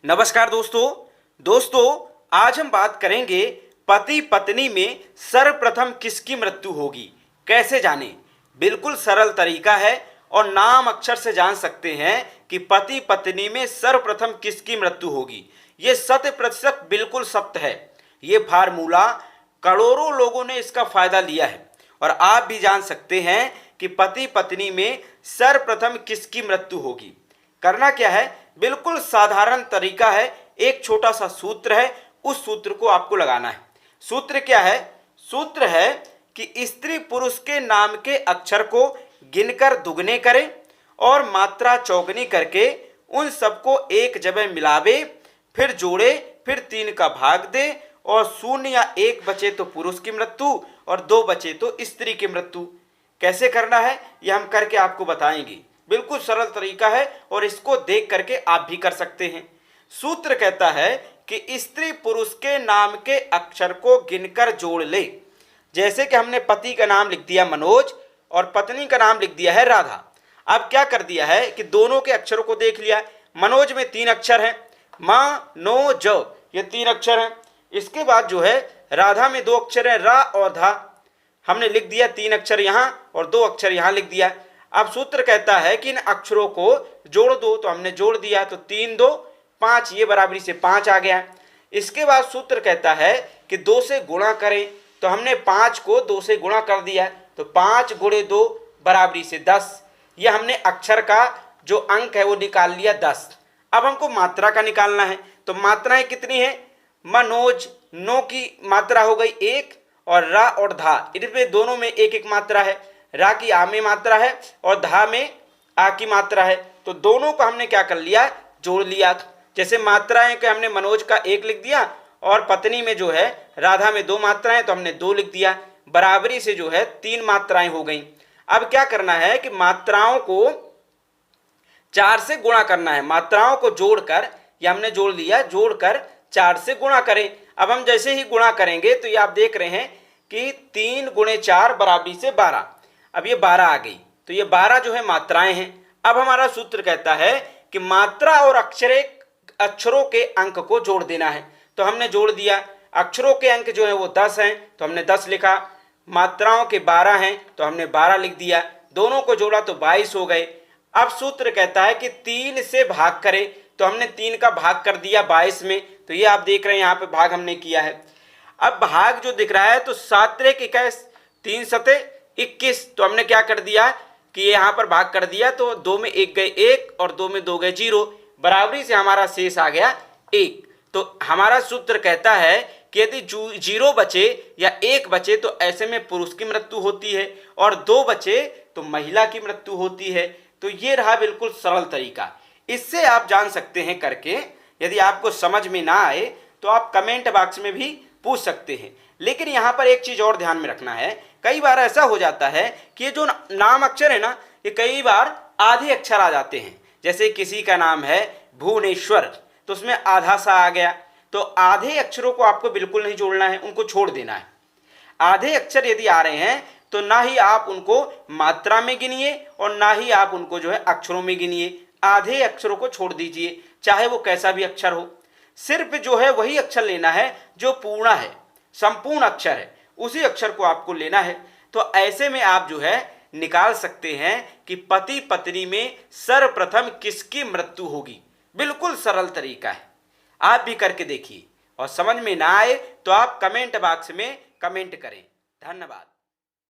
नमस्कार दोस्तों आज हम बात करेंगे पति पत्नी में सर्वप्रथम किसकी मृत्यु होगी, कैसे जानें। बिल्कुल सरल तरीका है और नाम अक्षर से जान सकते हैं कि पति पत्नी में सर्वप्रथम किसकी मृत्यु होगी। ये 100% बिल्कुल सत्य है। ये फार्मूला करोड़ों लोगों ने इसका फायदा लिया है और आप भी जान सकते हैं कि पति पत्नी में सर्वप्रथम किसकी मृत्यु होगी। करना क्या है, बिल्कुल साधारण तरीका है। एक छोटा सा सूत्र है, उस सूत्र को आपको लगाना है। सूत्र क्या है? सूत्र है कि स्त्री पुरुष के नाम के अक्षर को गिनकर दुगने करें और मात्रा चौगनी करके उन सबको एक जगह मिलावे, फिर जोड़े, फिर 3 का भाग दे और 0 या 1 बचे तो पुरुष की मृत्यु और 2 बचे तो स्त्री की मृत्यु। कैसे करना है ये हम करके आपको बताएंगे। बिल्कुल सरल तरीका है और इसको देख करके आप भी कर सकते हैं। सूत्र कहता है कि स्त्री पुरुष के नाम के अक्षर को गिनकर जोड़ ले। जैसे कि हमने पति का नाम लिख दिया मनोज और पत्नी का नाम लिख दिया है राधा। अब क्या कर दिया है कि दोनों के अक्षरों को देख लिया। मनोज में 3 अक्षर हैं, मा नो ज, ये 3 अक्षर हैं। इसके बाद जो है राधा में 2 अक्षर हैं, रा और धा। हमने लिख दिया 3 अक्षर यहाँ और 2 अक्षर यहाँ लिख दिया। अब सूत्र कहता है कि इन अक्षरों को जोड़ दो, तो हमने जोड़ दिया, तो 3 2 5, ये बराबरी से 5 आ गया। इसके बाद सूत्र कहता है कि 2 से गुणा करें, तो हमने 5 को 2 से गुणा कर दिया, तो 5 गुणे 2 बराबरी से 10। ये हमने अक्षर का जो अंक है वो निकाल लिया 10। अब हमको मात्रा का निकालना है, तो मात्राएं कितनी है? मनोज, नो की मात्रा हो गई 1 और रा और धा, इनमें दोनों में 1 मात्रा है। रा की आ में मात्रा है और धा में आ की मात्रा है, तो दोनों को हमने क्या कर लिया, जोड़ लिया। जैसे मात्राएं के हमने मनोज का 1 लिख दिया और पत्नी में जो है राधा में 2 मात्राएं, तो हमने 2 लिख दिया। बराबरी से जो है 3 मात्राएं हो गई। अब क्या करना है कि मात्राओं को 4 से गुणा करना है। मात्राओं को जोड़कर, ये हमने जोड़ लिया, जोड़कर 4 से गुणा करें। अब हम जैसे ही गुणा करेंगे तो ये आप देख रहे हैं कि 3 गुणे 4 बराबरी से 12। अब ये 12 आ गई, तो ये 12 जो है मात्राएं हैं। अब हमारा सूत्र कहता है कि मात्रा और अक्षरों के अंक को जोड़ देना है, तो हमने जोड़ दिया। अक्षरों के अंक जो है वो 10 हैं, तो हमने 10 लिखा। मात्राओं के 12 हैं, तो हमने 12 लिख दिया। दोनों को जोड़ा तो 22 हो गए। अब सूत्र कहता है कि 3 से भाग करें, तो हमने 3 का भाग कर दिया 22 में, तो ये आप देख रहे हैं यहाँ पे भाग हमने किया है। अब भाग जो दिख रहा है तो 7 3 21, 3 7 21, तो हमने क्या कर दिया कि ये यहाँ पर भाग कर दिया, तो 2 में 1 गए 1 और 2 में 2 गए 0। बराबरी से हमारा शेष आ गया 1। तो हमारा सूत्र कहता है कि यदि 0 बचे या 1 बचे तो ऐसे में पुरुष की मृत्यु होती है और 2 बचे तो महिला की मृत्यु होती है। तो ये रहा बिल्कुल सरल तरीका। इससे आप जान सकते हैं करके। यदि आपको समझ में ना आए तो आप कमेंट बॉक्स में भी पूछ सकते हैं। लेकिन यहाँ पर एक चीज़ और ध्यान में रखना है, कई बार ऐसा हो जाता है कि ये जो नाम अक्षर है ना, ये कई बार आधे अक्षर आ जाते हैं। जैसे किसी का नाम है भुवनेश्वर, तो उसमें आधा सा आ गया, तो आधे अक्षरों को आपको बिल्कुल नहीं जोड़ना है, उनको छोड़ देना है। आधे अक्षर यदि आ रहे हैं तो ना ही आप उनको मात्रा में गिनिए और ना ही आप उनको जो है अक्षरों में गिनिए। आधे अक्षरों को छोड़ दीजिए, चाहे वो कैसा भी अक्षर हो। सिर्फ जो है वही अक्षर लेना है जो पूर्ण है, संपूर्ण अक्षर है, उसी अक्षर को आपको लेना है। तो ऐसे में आप जो है निकाल सकते हैं कि पति पत्नी में सर्वप्रथम किसकी मृत्यु होगी। बिल्कुल सरल तरीका है, आप भी करके देखिए और समझ में ना आए तो आप कमेंट बॉक्स में कमेंट करें। धन्यवाद।